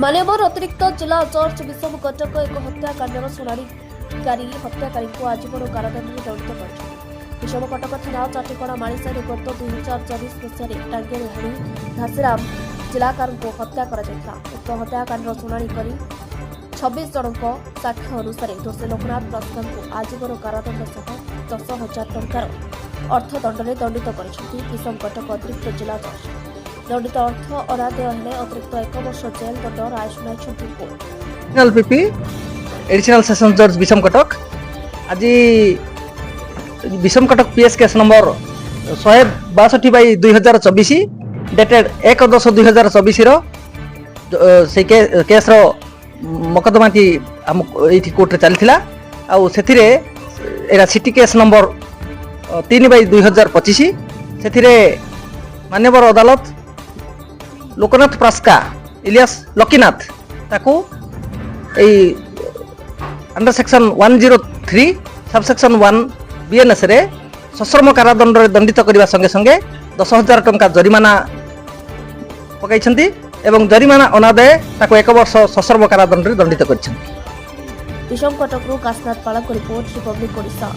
मान्यवर अतिरिक्त जिला जज विषम कटक एक हत्याकांडर शुणाणी हत्याकारी को आजीवन कारादंड दंडित कर विषम कटक थाना चाटिकणा माणिसारे गत 2024 मसीह टांगेरे हाणी घासीराम जिलाकार को हत्या उक्त हत्याकांडर शुणाणी कर 26 जनक साक्ष्य अनुसार दोषी लोकनाथ प्रसाद को आजीवन कारादंड सह 10,000 टंकार अर्थदंड दंडित कर विषम कटक अतिरिक्त जिला जज दंडित अर्थ अनादेय हेले अतिरिक्त 1 वर्ष जेल दंड राय शुणाई कोर्ट। पीपी एडिशनल सेशन जज विषम कटक आज विषम Cuttack PS case number 162/2024 dated 1/10/2024 से केस रो मकदमाटी ये कोर्ट रे चलथिला आउ सेथिरे एरा सिटी केस नंबर 3/2025 सेथिरे मान्यवर अदालत लोकनाथ प्रास्का इलियास लकीनाथ ताकू अंडर सेक्शन 103 सबसेक्शन 1 बीएनएस रे सश्रम कारादंड दंडित करने संगे संगे 10,000 टंका जरिमाना पकाई एवं जरिमाना अनादय ताकू 1 वर्ष सश्रम कारादंड दंडित कर। विषम कटक काशनाथ पालक रिपोर्ट रिपब्लिक ओडिशा।